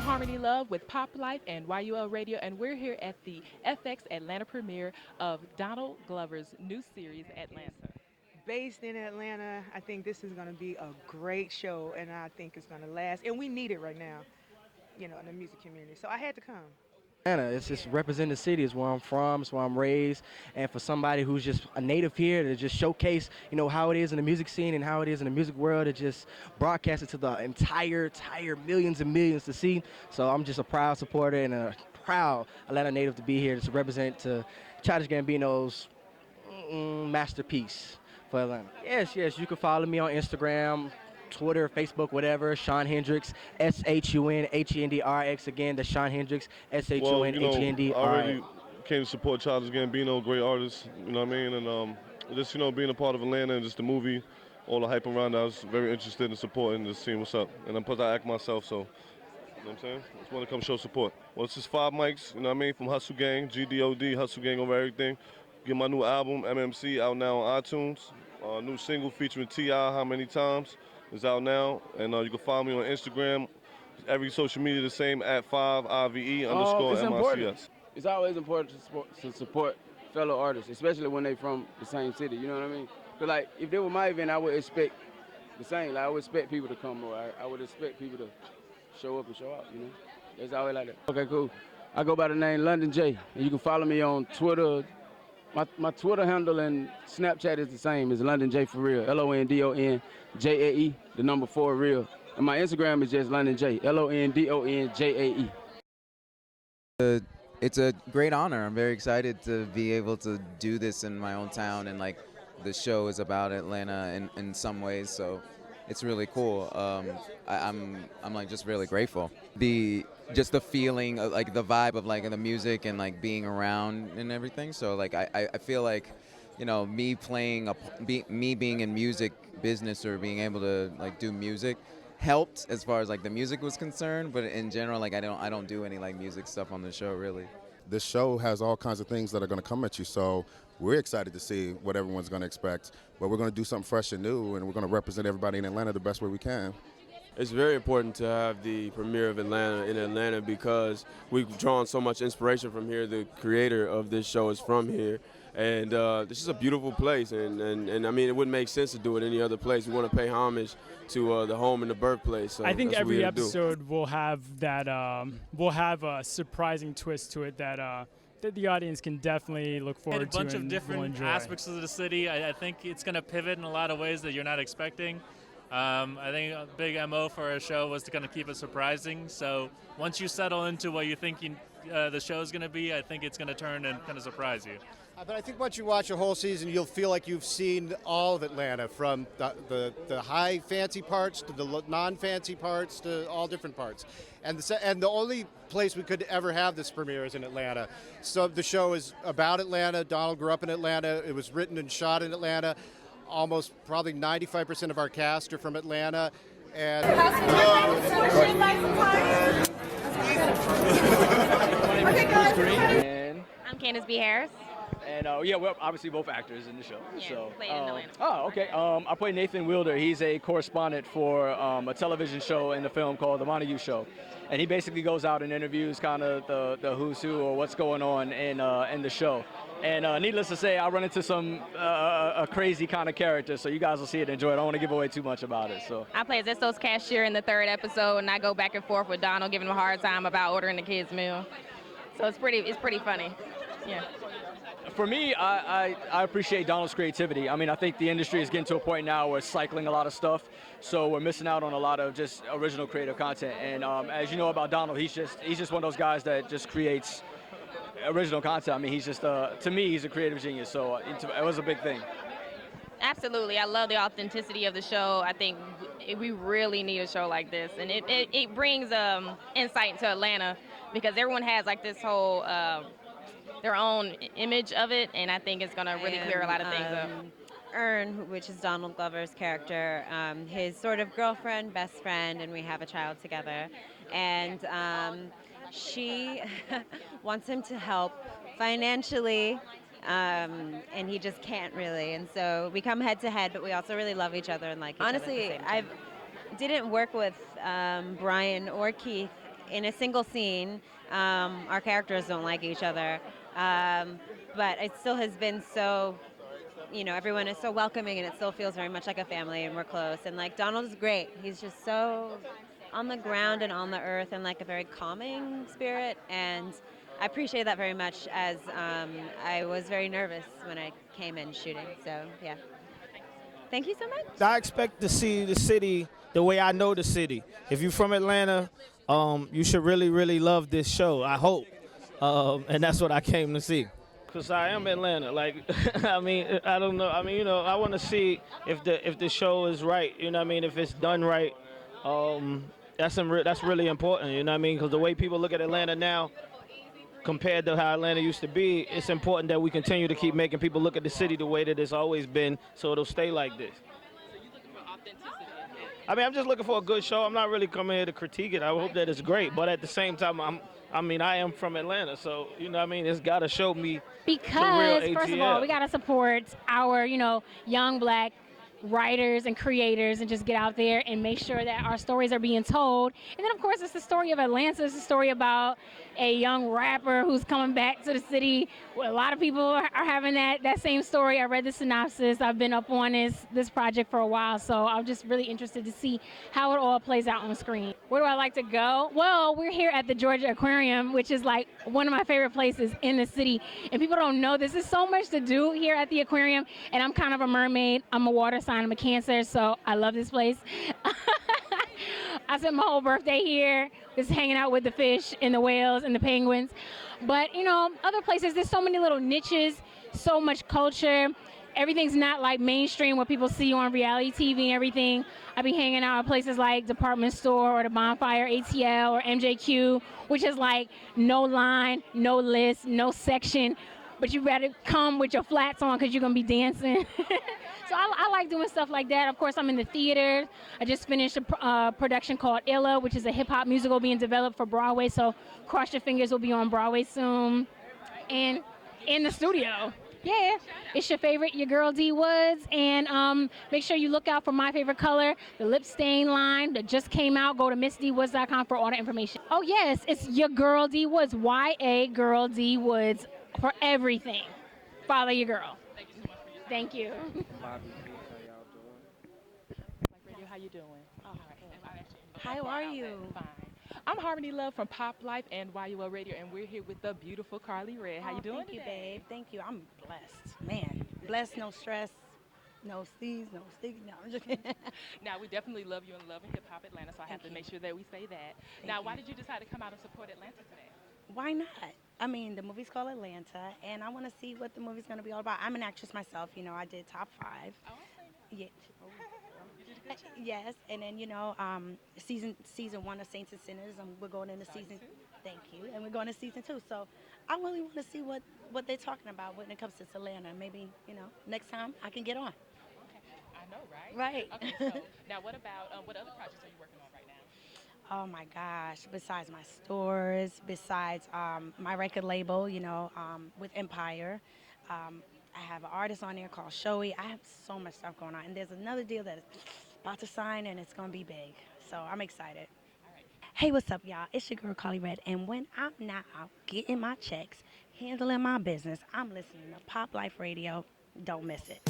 Harmony Love with Pop Life and YUL Radio, and we're here at the FX Atlanta premiere of Donald Glover's new series, Atlanta. Based in Atlanta, I think this is going to be a great show, and I think it's going to last. And we need it right now, in the music community. So I had to come. Atlanta. It's just represent the city. It's where I'm from. It's where I'm raised. And for somebody who's just a native here to just showcase, how it is in the music scene and how it is in the music world, to just broadcast it to the entire millions and millions to see. So I'm just a proud supporter and a proud Atlanta native to be here to represent to Childish Gambino's masterpiece for Atlanta. Yes. You can follow me on Instagram, Twitter, Facebook, whatever. Sean Hendricks, SHUNHENDRX. Again, that's Sean Hendricks, I SHUNHENDRX. already came to support Childish Gambino, great artist, you know what I mean? And just, being a part of Atlanta and just the movie, all the hype around that, I was very interested in supporting, just seeing what's up. And then plus I act myself, so, you know what I'm saying? Just want to come show support. Well, it's just 5 mics, you know what I mean, from Hustle Gang, GDOD, Hustle Gang over everything. Get my new album, MMC, out now on iTunes. New single featuring T.I., How Many Times, is out now. And you can follow me on Instagram. Every social media the same, at 5IVE underscore It's important. MICS. It's always important to support fellow artists, especially when they from the same city, you know what I mean? Because, like, if they were my event, I would expect the same. Like, I would expect people to come, or I would expect people to show up and show out, you know? It's always like that. Okay, cool. I go by the name London J, and you can follow me on Twitter. My Twitter handle and Snapchat is the same. It's London J for real. LONDONJAE, the number 4 real. And my Instagram is just London J, LONDONJAE. It's a great honor. I'm very excited to be able to do this in my own town, and like the show is about Atlanta in some ways, so it's really cool. I'm like just really grateful. Just the feeling of like the vibe of like the music and like being around and everything. So like I feel like, me being in music business or being able to like do music helped as far as like the music was concerned, but in general, like I don't do any like music stuff on the show really. This show has all kinds of things that are going to come at you, so we're excited to see what everyone's going to expect. But we're going to do something fresh and new, and we're going to represent everybody in Atlanta the best way we can. It's very important to have the premiere of Atlanta in Atlanta because we've drawn so much inspiration from here. The creator of this show is from here. And this is a beautiful place, and I mean, it wouldn't make sense to do it any other place. We want to pay homage to the home and the birthplace. So I think that's what we every had to do. episode will have that, will have a surprising twist to it that the audience can definitely look forward to. A bunch of will different enjoy. aspects of the city. I think it's going to pivot in a lot of ways that you're not expecting. I think a big MO for a show was to kind of keep it surprising. So once you settle into what you think the show is going to be, I think it's going to turn and kind of surprise you. But I think once you watch a whole season, you'll feel like you've seen all of Atlanta, from the high fancy parts to the non-fancy parts to all different parts. And the only place we could ever have this premiere is in Atlanta. So the show is about Atlanta. Donald grew up in Atlanta. It was written and shot in Atlanta. Almost probably 95% of our cast are from Atlanta. And I'm Candace B. Harris. And we're obviously both actors in the show. Yeah, so, played in Atlanta. Oh, okay. I play Nathan Wilder. He's a correspondent for a television show in the film called The Montague Show. And he basically goes out and interviews kind of the who's who or what's going on in the show. And needless to say, I run into some a crazy kind of character, so you guys will see it and enjoy it. I don't want to give away too much about it. So I play Zestos cashier in the 3rd episode, and I go back and forth with Donald, giving him a hard time about ordering the kids' meal. So it's pretty funny. Yeah. For me, I appreciate Donald's creativity. I mean, I think the industry is getting to a point now where it's cycling a lot of stuff, so we're missing out on a lot of just original creative content. And as you know about Donald, he's just one of those guys that just creates original content. I mean, he's just to me, he's a creative genius. So it was a big thing. Absolutely. I love the authenticity of the show. I think we really need a show like this, and it brings insight into Atlanta because everyone has like this whole their own image of it, and I think it's going to really clear a lot of things up. Ern, which is Donald Glover's character, his sort of girlfriend, best friend, and we have a child together. And she wants him to help financially, and he just can't really. And so we come head to head, but we also really love each other and like each other. Honestly, I didn't work with Brian or Keith in a single scene, our characters don't like each other. Um, but it still has been so, everyone is so welcoming and it still feels very much like a family and we're close. And like Donald is great. He's just so on the ground and on the earth and like a very calming spirit. And I appreciate that very much as I was very nervous when I came in shooting. So yeah. Thank you so much. I expect to see the city the way I know the city. If you're from Atlanta, you should really, really love this show. I hope, and that's what I came to see. Cause I am Atlanta. Like, I mean, I don't know. I mean, I want to see if the show is right. You know what I mean? If it's done right, that's really important. You know what I mean? Because the way people look at Atlanta now, compared to how Atlanta used to be, it's important that we continue to keep making people look at the city the way that it's always been, so it'll stay like this. I mean, I'm just looking for a good show. I'm not really coming here to critique it. I hope that it's great, but at the same time, I am from Atlanta, so you know what I mean. It's got to show me some real Because first of all, ATL. we gotta support our, young black writers and creators and just get out there and make sure that our stories are being told. And then of course it's the story of Atlanta. It's a story about a young rapper who's coming back to the city. Well, a lot of people are having that same story. I read the synopsis. I've been up on this project for a while, so I'm just really interested to see how it all plays out on screen. Where do I like to go? Well, we're here at the Georgia Aquarium, which is like one of my favorite places in the city. And people don't know this. There's so much to do here at the aquarium, and I'm kind of a mermaid. I'm a water sign. I'm a Cancer, so I love this place. I spent my whole birthday here, just hanging out with the fish and the whales and the penguins. But, other places, there's so many little niches, so much culture. Everything's not like mainstream what people see on reality TV and everything. I be hanging out at places like Department Store or the Bonfire ATL or MJQ, which is like no line, no list, no section, but you better come with your flats on because you're going to be dancing. So I like doing stuff like that. Of course, I'm in the theater. I just finished a production called Y.U.L, which is a hip-hop musical being developed for Broadway. So cross your fingers, will be on Broadway soon. And in the studio. Yeah, it's your favorite, your girl D Woods. And make sure you look out for my favorite color, the lip stain line that just came out. Go to missdwoods.com for all the information. Oh, yes, it's your girl D Woods, YA Girl D Woods for everything. Follow your girl. Thank you. Radio, how you doing? All right. How are you? Fine. I'm Harmony Love from Pop Life and Y.U.L Radio, and we're here with the beautiful Carly Red. How you doing Thank you, today? babe. Thank you. I'm blessed. Man, blessed, no stress, no steez, no sticky. No, I'm just kidding. Now, we definitely love you and love Hip Hop Atlanta, so I have to make sure that we say that. Now, why did you decide to come out and support Atlanta today? Why not? I mean, the movie's called Atlanta, and I want to see what the movie's going to be all about. I'm an actress myself. I did top 5. Oh, Yeah. Yes, and then season 1 of Saints and Sinners, and we're going into season. Thank you, and we're going to season 2. So I really want to see what they're talking about when it comes to Atlanta. Maybe next time I can get on. I know, right? Right. Okay, so now what about what other projects are you working on right now? Oh my gosh! Besides my stores, besides my record label, with Empire. I have an artist on there called Showy. I have so much stuff going on. And there's another deal that is about to sign, and it's going to be big. So I'm excited. All right. Hey, what's up, y'all? It's your girl, Carly Red. And when I'm not out getting my checks, handling my business, I'm listening to Pop Life Radio. Don't miss it.